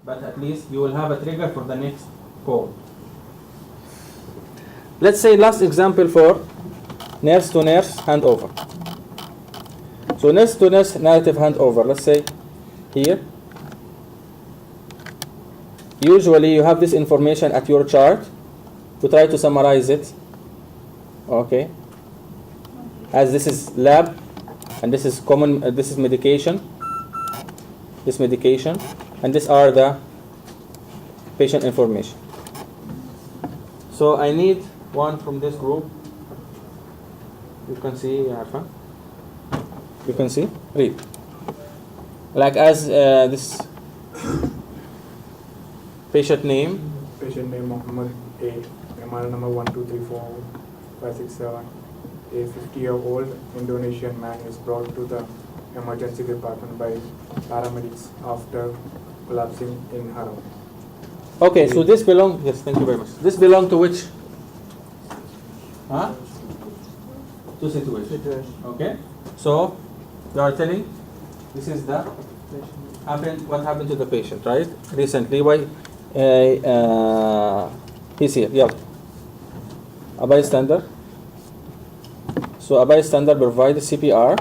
but at least you will have a trigger for the next call. Let's say last example for nurse to nurse handover. So nurse to nurse narrative handover, let's say here. Usually you have this information at your chart. To try to summarize it, okay, as this is lab and this is common, this is medication, and these are the patient information. So I need one from this group. You can see, Arfan. You can see, read. Like as this patient name. Patient name Muhammad 8, MR number 1234567. A 50-year-old Indonesian man is brought to the emergency department by paramedics after collapsing in Haram. Okay, so this belong. Yes, thank you very much. This belong to which? Huh? To situation. Okay. So you are telling this is the what happened to the patient, right? Recently, why? He's here. Yeah. A bystander. So a bystander provided CPR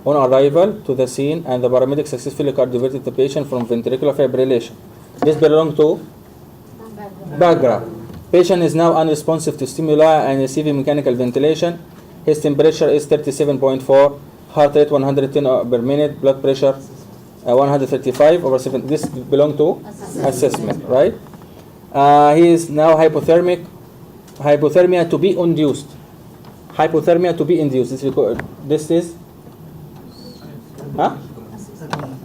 on arrival to the scene, and the paramedic successfully cardioverted the patient from ventricular fibrillation. This belongs to background. Patient is now unresponsive to stimuli and receiving mechanical ventilation. His temperature is 37.4, heart rate 110 per minute, blood pressure 135/7. This belongs to assessment, right? He is now hypothermic. Hypothermia to be induced. Hypothermia to be induced. This is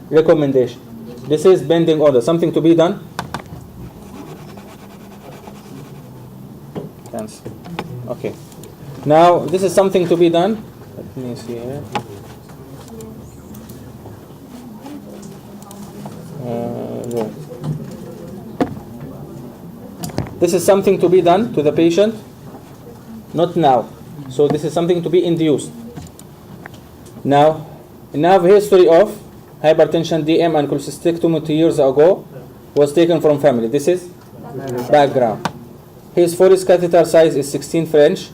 recommendation. This is bending order. Something to be done. Okay. Now this is something to be done. Let me see here. No. This is something to be done to the patient. Not now. So this is something to be induced. Now history of hypertension, DM, and cholecystectomy 2 years ago was taken from family. This is background. His Foley's catheter size is 16 French,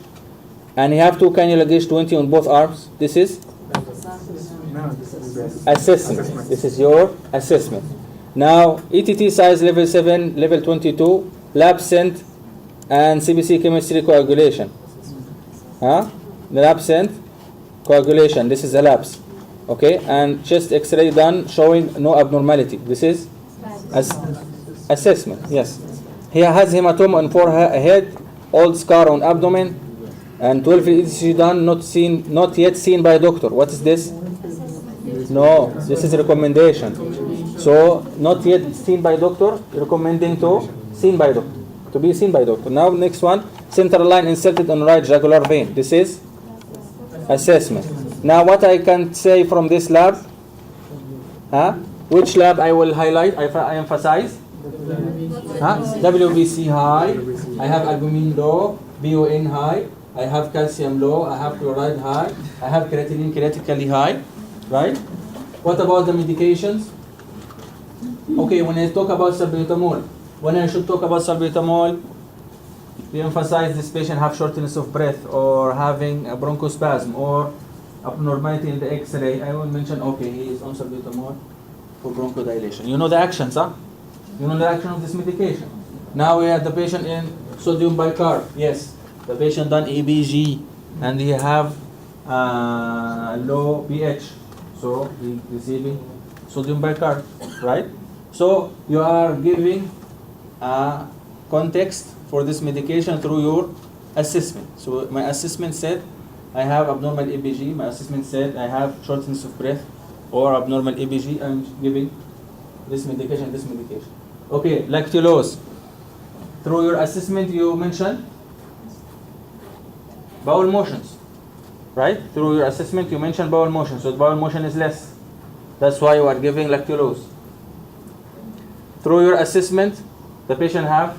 and he have 2 cannula gauge 20 on both arms. This is assessment. This is your assessment. Now ETT size level 7, level 22, lab sent, and CBC chemistry coagulation. The lab sent coagulation. This is a labs. Okay, and chest X-ray done showing no abnormality. This is assessment. Yes. He has hematoma on forehead, old scar on abdomen, and 12 ECG done, not yet seen by doctor. What is this? No, this is recommendation. So not yet seen by doctor, recommending to seen by doctor, to be seen by doctor. Now next one, central line inserted on right jugular vein. This is assessment. Now what I can say from this lab? Which lab I will highlight? I emphasize. WBC high. I have albumin low. BUN high. I have calcium low. I have chloride high. I have creatinine critically high. Right? What about the medications? Okay, when I talk about salbutamol, when I should talk about salbutamol, we emphasize this patient have shortness of breath or having a bronchospasm or abnormality in the X-ray. I will mention, okay, he is on salbutamol for bronchodilation. You know the actions, huh? You know the action of this medication. Now we have the patient in sodium bicarb. Yes, the patient done EBG and he have low pH, so he receiving sodium bicarb, right? So you are giving a context for this medication through your assessment. So my assessment said I have abnormal EBG. My assessment said I have shortness of breath or abnormal EBG. I'm giving this medication, this medication. Okay, lactulose. Through your assessment, you mentioned bowel motions, right? Through your assessment, you mentioned bowel motion. So the bowel motion is less. That's why you are giving lactulose. Through your assessment, the patient have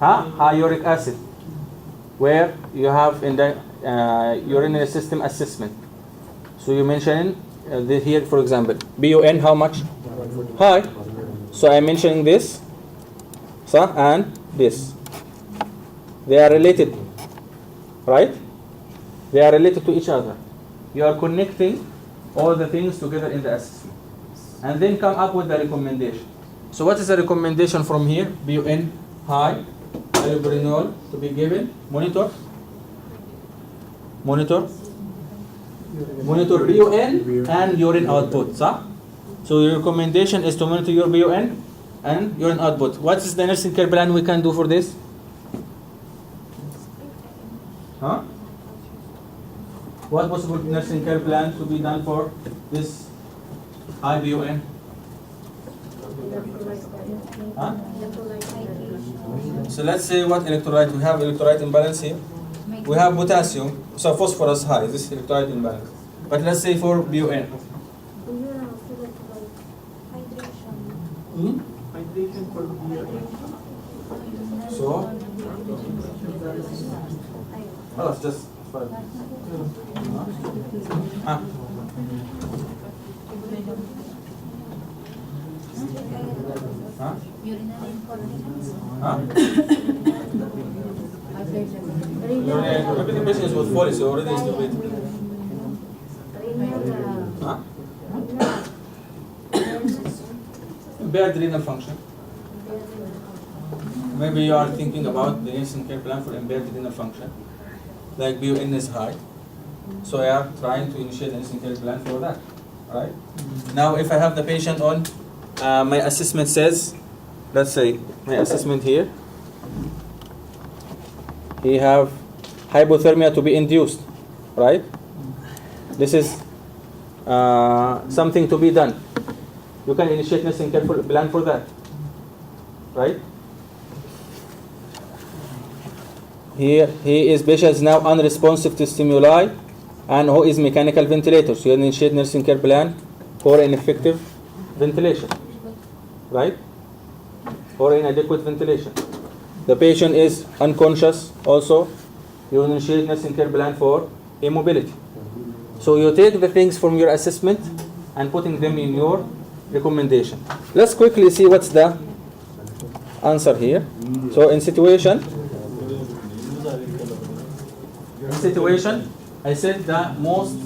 high uric acid, where you have in the urinary system assessment. So you mention here, for example, BUN how much? high. So I'm mentioning this, and this. They are related, right? They are related to each other. You are connecting all the things together in the assessment, and then come up with the recommendation. So what is the recommendation from here? BUN high, allopurinol to be given. Monitor BUN and urine output. So your recommendation is to monitor your BUN and urine output. What is the nursing care plan we can do for this? What possible nursing care plan to be done for this high BUN? So let's say what electrolyte we have. Electrolyte imbalance here. We have potassium, so phosphorus high. This is electrolyte imbalance. But let's say for BUN. So, oh, just fine. Maybe the patient is with folly, so already is debated. Impaired renal function. Maybe you are thinking about the nursing care plan for impaired renal function, like BUN is high. So I am trying to initiate a nursing care plan for that. Right? Now, if I have the patient on, my assessment says, let's say my assessment here, he have hypothermia to be induced, right? This is something to be done. You can initiate nursing care plan for that, right? Here, patient is now unresponsive to stimuli, and who is mechanical ventilator. So you initiate nursing care plan for ineffective ventilation, right? Or inadequate ventilation. The patient is unconscious also. You initiate nursing care plan for immobility. So you take the things from your assessment and putting them in your recommendation. Let's quickly see what's the answer here. So in situation, I said the most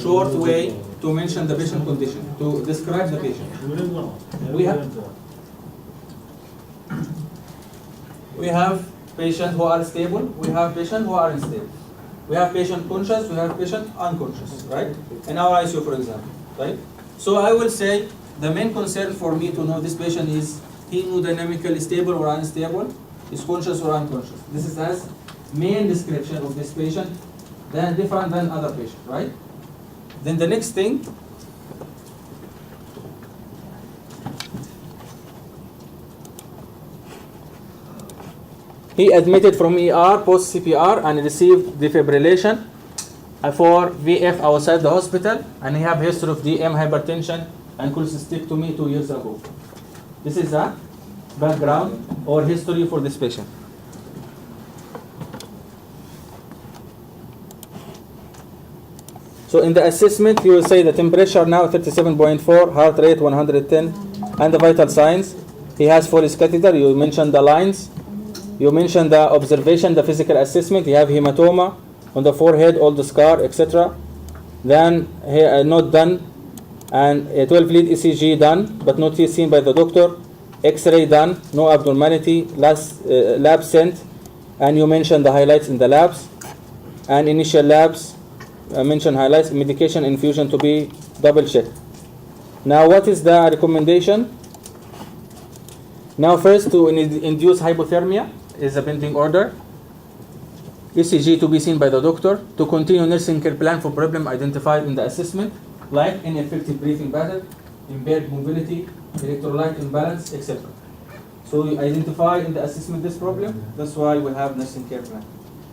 short way to mention the patient condition, to describe the patient. We have patients who are stable, we have patients who are unstable. We have patient conscious, we have patient unconscious, right? In our ICU, for example, right? So I will say the main concern for me to know this patient is he hemodynamically stable or unstable, is conscious or unconscious. This is as main description of this patient, then different than other patient, right? Then the next thing, he admitted from ER post CPR and received defibrillation for VF outside the hospital, and he have history of DM, hypertension, and cholecystectomy 2 years ago. This is a background or history for this patient. So in the assessment, you will say the temperature now 37.4, heart rate 110, and the vital signs. He has Foley's catheter. You mentioned the lines. You mentioned the observation, the physical assessment. You have hematoma on the forehead, all the scar, etc. Then not done, and a 12-lead ECG done, but not yet seen by the doctor. X-ray done, no abnormality. Lab sent, and you mentioned the highlights in the labs, and initial labs. Mention highlights, medication infusion to be double checked. Now what is the recommendation? Now first, to induce hypothermia is a pending order. ECG to be seen by the doctor. To continue nursing care plan for problem identified in the assessment, like ineffective breathing pattern, impaired mobility, electrolyte imbalance, etc. So you identify in the assessment this problem. That's why we have nursing care plan.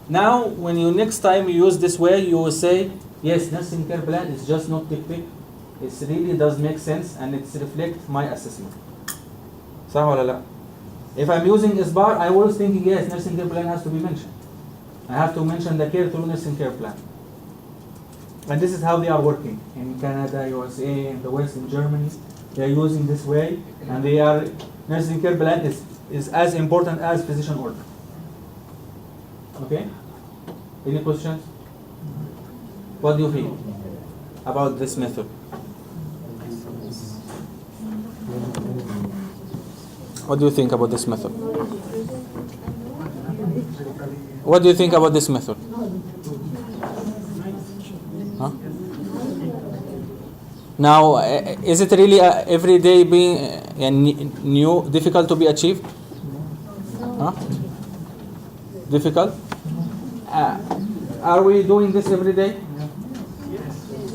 Now, when you next time you use this way, you will say, yes, nursing care plan is just not tick. It really does make sense, and it reflects my assessment. صح ولا لا? If I'm using SBAR, I was thinking, yes, nursing care plan has to be mentioned. I have to mention the care through nursing care plan. And this is how they are working in Canada, USA, in the West, in Germany. They are using this way, and they are nursing care plan is as important as physician order. Okay? Any questions? What do you feel about this method? What do you think about this method? What do you think about this method? Huh? Now, is it really every day being new, difficult to be achieved? Huh? Difficult? Are we doing this every day?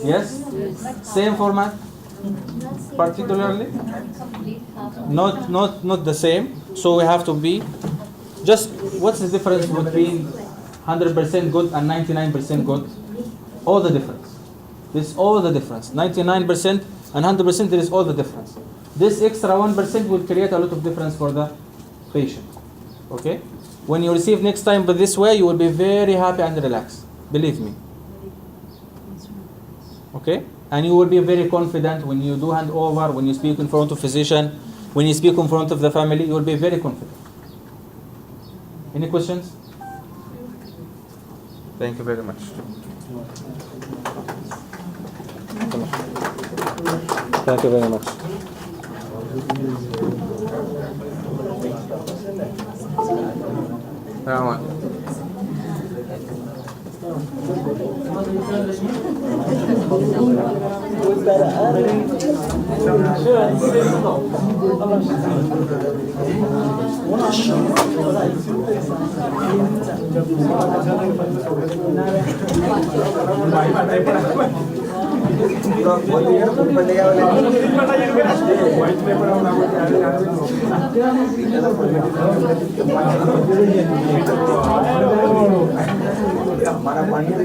Yes? Same format? Particularly? Not the same. So we have to be just, what's the difference between 100% good and 99% good? All the difference. This is all the difference. 99% and 100%, there is all the difference. This extra 1% will create a lot of difference for the patient. Okay? When you receive next time but this way, you will be very happy and relaxed. Believe me. Okay? And you will be very confident when you do hand over, when you speak in front of physician, when you speak in front of the family, you will be very confident. Any questions? Thank you very much. Thank you very much. మన పండుగ